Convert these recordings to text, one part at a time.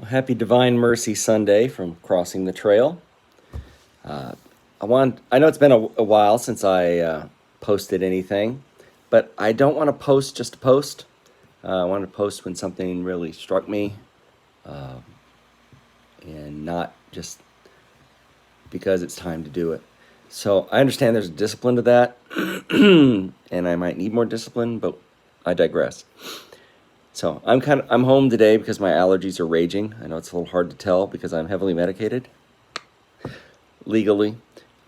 Well, happy Divine Mercy Sunday from Crossing the Trail. I know it's been a while since I posted anything, but I don't want to post just to post. I want to post when something really struck me, and not just because it's time to do it. So I understand there's a discipline to that, and I might need more discipline, but I digress. So I'm home today because my allergies are raging. I know it's a little hard to tell because I'm heavily medicated legally.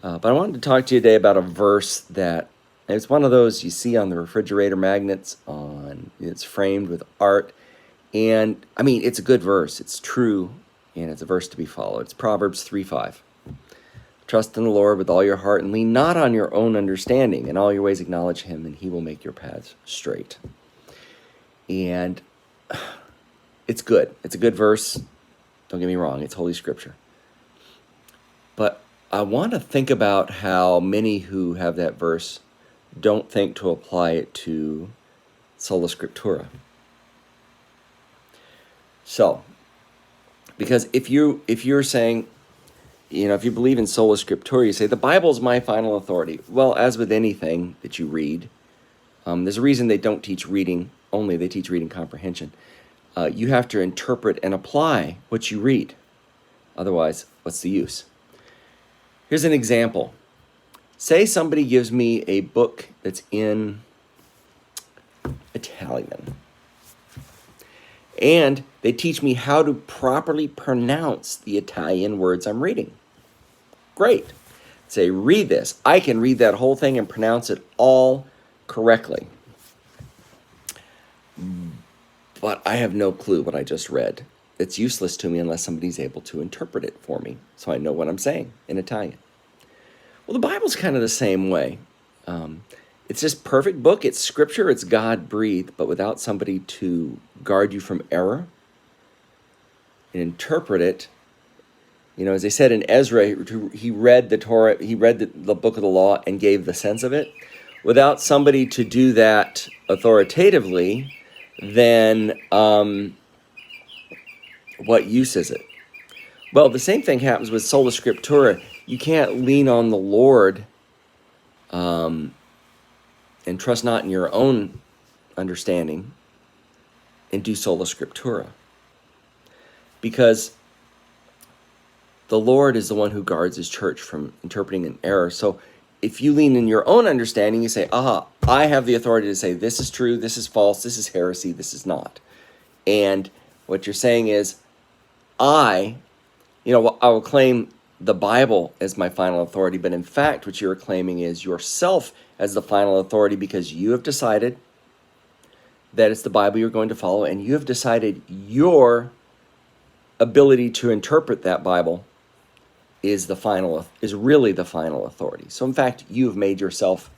But I wanted to talk to you today about a verse that it's one of those you see on the refrigerator magnets. It's framed with art, and I mean it's a good verse. It's true, and it's a verse to be followed. It's Proverbs 3:5. Trust in the Lord with all your heart and lean not on your own understanding. In all your ways acknowledge him, and he will make your paths straight. And it's good. It's a good verse. Don't get me wrong. It's Holy Scripture. But I want to think about how many who have that verse don't think to apply it to Sola Scriptura. So, because if you're saying, if you believe in Sola Scriptura, you say, the Bible is my final authority. Well, as with anything that you read, there's a reason they don't teach reading only. They teach reading comprehension. You have to interpret and apply what you read. Otherwise, what's the use? Here's an example. Say somebody gives me a book that's in Italian, and they teach me how to properly pronounce the Italian words I'm reading. Great. Say, read this. I can read that whole thing and pronounce it all correctly. But I have no clue what I just read. It's useless to me unless somebody's able to interpret it for me, so I know what I'm saying in Italian. Well, the Bible's kind of the same way. It's this perfect book. It's Scripture. It's God-breathed, but without somebody to guard you from error and interpret it. As they said in Ezra, he read the Torah, he read the book of the law and gave the sense of it. Without somebody to do that authoritatively, then what use is it? Well, the same thing happens with Sola Scriptura. You can't lean on the Lord and trust not in your own understanding and do Sola Scriptura. Because the Lord is the one who guards his church from interpreting an error. So if you lean in your own understanding, you say, I have the authority to say this is true, this is false, this is heresy, this is not. And what you're saying is, I will claim the Bible as my final authority, but in fact, what you're claiming is yourself as the final authority because you have decided that it's the Bible you're going to follow, and you have decided your ability to interpret that Bible is really the final authority. So in fact, you have made yourself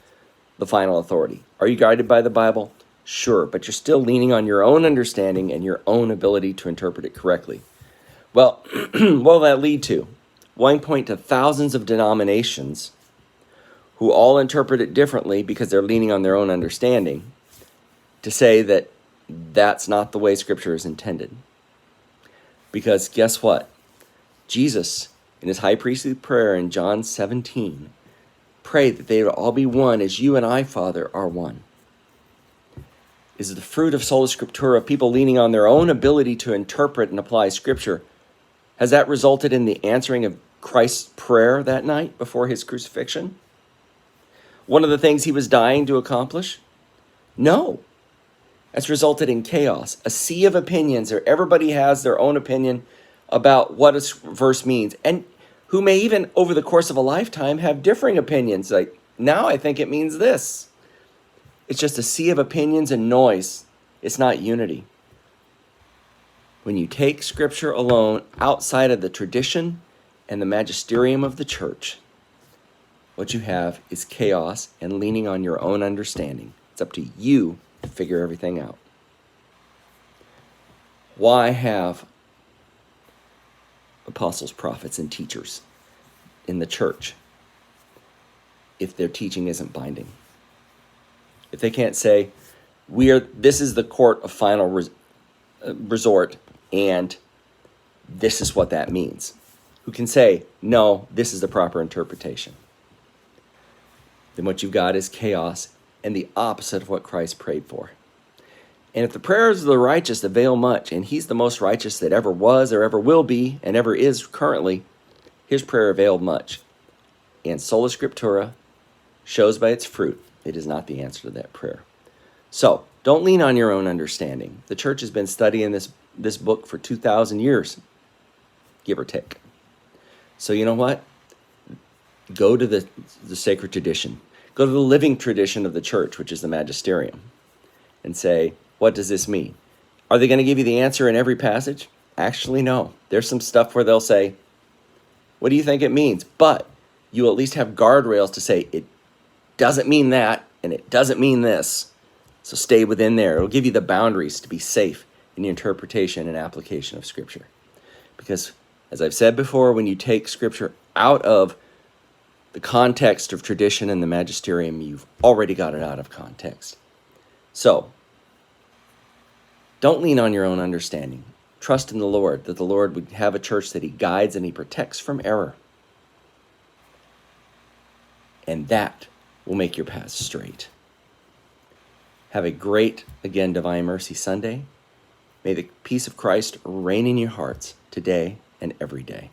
the final authority. Are you guided by the Bible? Sure, but you're still leaning on your own understanding and your own ability to interpret it correctly. Well, what will that lead to? Well, I can point to thousands of denominations who all interpret it differently because they're leaning on their own understanding to say that that's not the way Scripture is intended. Because guess what? Jesus, in his high priestly prayer in John 17, prayed that they would all be one as you and I, Father, are one. Is the fruit of Sola Scriptura, people leaning on their own ability to interpret and apply Scripture, has that resulted in the answering of Christ's prayer that night before his crucifixion? One of the things he was dying to accomplish? No. That's resulted in chaos, a sea of opinions, or everybody has their own opinion about what a verse means, and who may even, over the course of a lifetime, have differing opinions. Like, now I think it means this. It's just a sea of opinions and noise. It's not unity. When you take Scripture alone outside of the tradition and the magisterium of the church, what you have is chaos and leaning on your own understanding. It's up to you to figure everything out. Why have apostles, prophets, and teachers in the church if their teaching isn't binding? If they can't say, this is the court of final resort, and this is what that means, who can say, no, this is the proper interpretation. Then what you've got is chaos and the opposite of what Christ prayed for. And if the prayers of the righteous avail much, and he's the most righteous that ever was or ever will be and ever is currently, his prayer availed much. And Sola Scriptura shows by its fruit it is not the answer to that prayer. So don't lean on your own understanding. The church has been studying this book for 2,000 years, give or take. So you know what? Go to the sacred tradition. Go to the living tradition of the church, which is the Magisterium, and say, what does this mean? Are they going to give you the answer in every passage? Actually, no. There's some stuff where they'll say, what do you think it means? But you at least have guardrails to say, it doesn't mean that, and it doesn't mean this. So stay within there. It'll give you the boundaries to be safe in the interpretation and application of Scripture. Because, as I've said before, when you take Scripture out of the context of tradition and the Magisterium, you've already got it out of context. So, don't lean on your own understanding. Trust in the Lord, that the Lord would have a church that he guides and he protects from error. And that will make your path straight. Have a great, again, Divine Mercy Sunday. May the peace of Christ reign in your hearts today and every day.